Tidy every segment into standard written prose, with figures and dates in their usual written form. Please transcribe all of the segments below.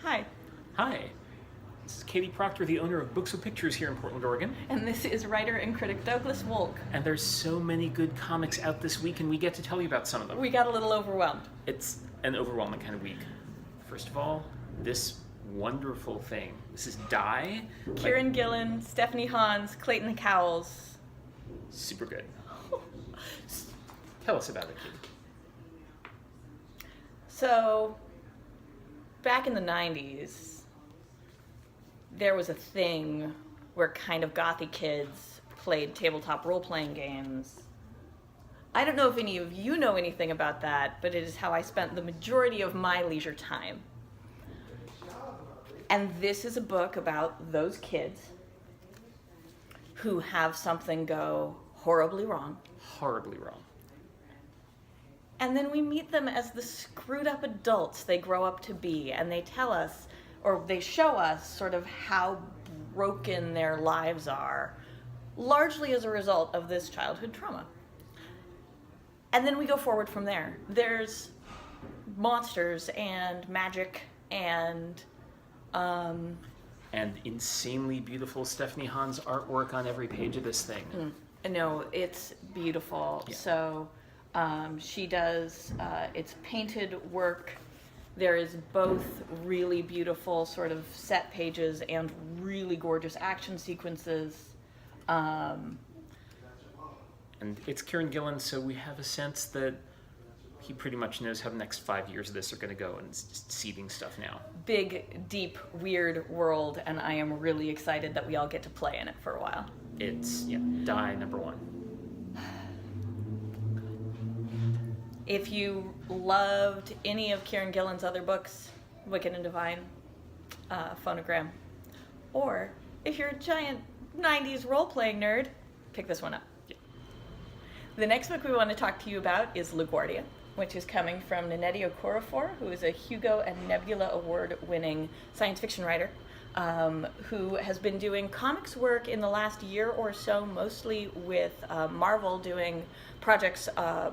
Hi, Hi, this is Katie Proctor, the owner of BwP Pictures here in Portland, Oregon. and this is writer and critic Douglas Wolk. And there's so many good comics out this week, and we get to tell you about some of them. We got a little overwhelmed. It's an overwhelming kind of week. First of all, this wonderful thing. This is Die. Kieran Gillen, Stephanie Hans, Clayton Cowles. Super good. Tell us about it, Katie. So, back in the 90s, there was a thing where kind of gothy kids played tabletop role-playing games. I don't know if any of you know anything about that, but it is how I spent the majority of my leisure time. And this is a book about those kids who have something go horribly wrong. Horribly wrong. And then we meet them as the screwed up adults they grow up to be, and they tell us, or they show us, sort of how broken their lives are, largely as a result of this childhood trauma. And then we go forward from there. There's monsters and magic and insanely beautiful Stephanie Hans artwork on every page of this thing. No, it's beautiful. Yeah. So she does, it's painted work. There is both really beautiful sort of set pages and really gorgeous action sequences. And it's Kieran Gillen, so we have a sense that he pretty much knows how the next 5 years of this are going to go, and it's just seeding stuff now. Big, deep, weird world, and I am really excited that we all get to play in it for a while. It's, Die #1. If you loved any of Kieran Gillen's other books, Wicked and Divine, Phonogram, or if you're a giant 90s role-playing nerd, pick this one up. Yeah. The next book we want to talk to you about is LaGuardia, which is coming from Nnedi Okorafor, who is a Hugo and Nebula Award-winning science fiction writer, who has been doing comics work in the last year or so, mostly with Marvel doing projects,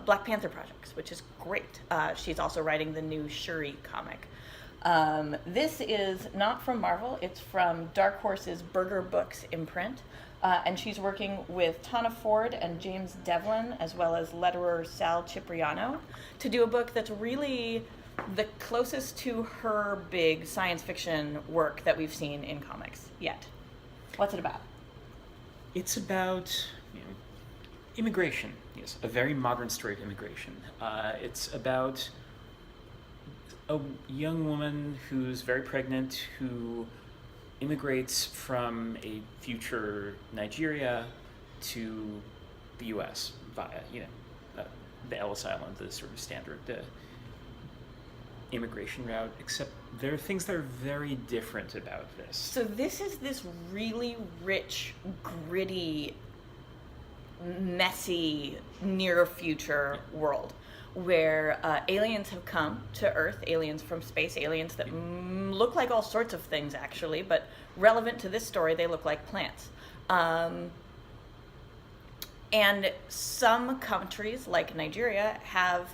Black Panther projects, which is great. She's also writing the new Shuri comic. This is not from Marvel, it's from Dark Horse's Burger Books imprint, and she's working with Tana Ford and James Devlin, as well as letterer Sal Cipriano, to do a book that's really the closest to her big science fiction work that we've seen in comics yet. What's it about? It's about immigration. Yes, a very modern story of immigration. It's about a young woman who's very pregnant who immigrates from a future Nigeria to the U.S. via, the Ellis Island, the sort of standard immigration route, except there are things that are very different about this. So this is this really rich, gritty, messy, near future world where aliens have come to Earth, aliens from space, aliens that look like all sorts of things actually, but relevant to this story, they look like plants. And some countries, like Nigeria, have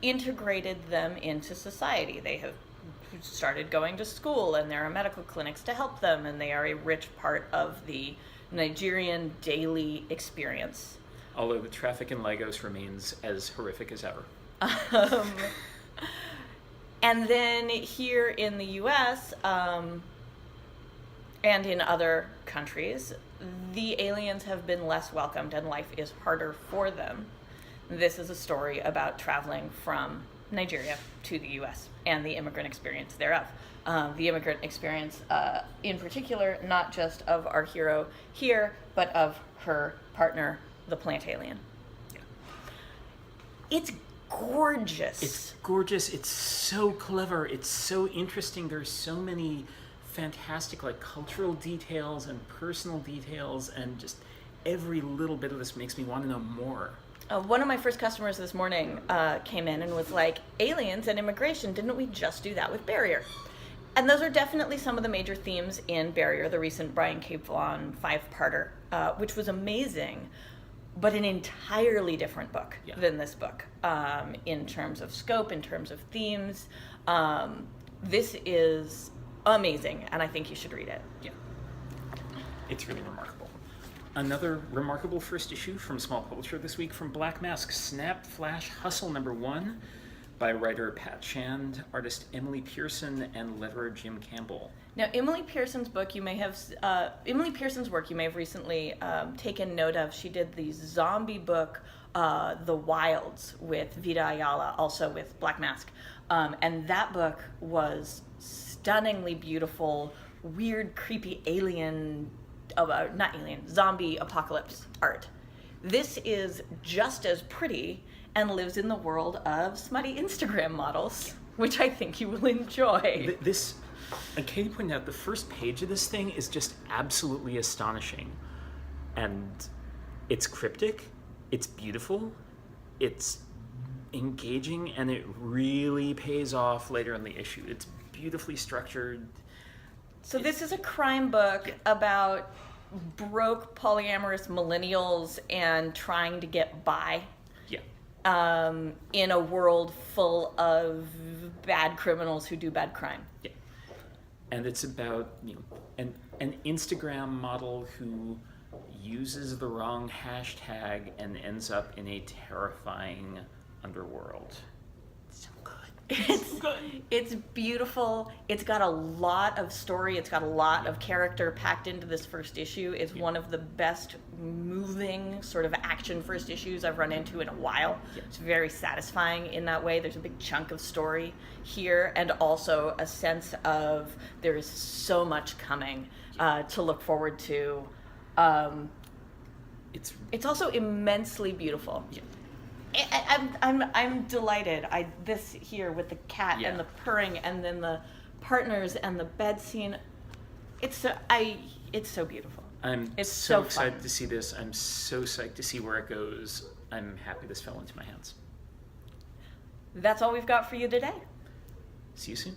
integrated them into society. They have started going to school, and there are medical clinics to help them, and they are a rich part of the Nigerian daily experience. Although the traffic in Lagos remains as horrific as ever. And then here in the U.S., and in other countries, the aliens have been less welcomed and life is harder for them. This is a story about traveling from Nigeria to the U.S. and the immigrant experience thereof. The immigrant experience in particular, not just of our hero here, but of her partner, the plant alien. Yeah. It's gorgeous. It's gorgeous. It's so clever. It's so interesting. There's so many fantastic cultural details and personal details, and just every little bit of this makes me want to know more. One of my first customers this morning came in and was like, aliens and immigration, didn't we just do that with Barrier? And those are definitely some of the major themes in Barrier, the recent Brian K. Vaughan 5-parter, which was amazing, but an entirely different book than this book in terms of scope, in terms of themes. This is amazing, and I think you should read it. Yeah. It's really remarkable. Another remarkable first issue from small publisher this week from Black Mask, Snap Flash Hustle #1 by writer Pat Shand, artist Emily Pearson, and letterer Jim Campbell. Now, Emily Pearson's work you may have recently taken note of. She did the zombie book, The Wilds, with Vita Ayala, also with Black Mask. And that book was stunningly beautiful, weird, creepy zombie apocalypse art. This is just as pretty and lives in the world of smutty Instagram models, which I think you will enjoy. Katie pointed out, the first page of this thing is just absolutely astonishing. And it's cryptic, it's beautiful, it's engaging, and it really pays off later in the issue. It's beautifully structured. So this is a crime book about broke polyamorous millennials and trying to get by. Yeah. In a world full of bad criminals who do bad crime. Yeah. And it's about an Instagram model who uses the wrong hashtag and ends up in a terrifying underworld. So good. It's beautiful. It's got a lot of story. It's got a lot of character packed into this first issue. It's one of the best moving sort of action first issues I've run into in a while. Yeah. It's very satisfying in that way. There's a big chunk of story here, and also a sense of there is so much coming to look forward to. It's also immensely beautiful. Yeah. I'm delighted. This here with the cat and the purring, and then the partners and the bed scene. It's so beautiful. I'm It's so so excited fun. to see this. I'm so psyched to see where it goes. I'm happy this fell into my hands. That's all we've got for you today. See you soon.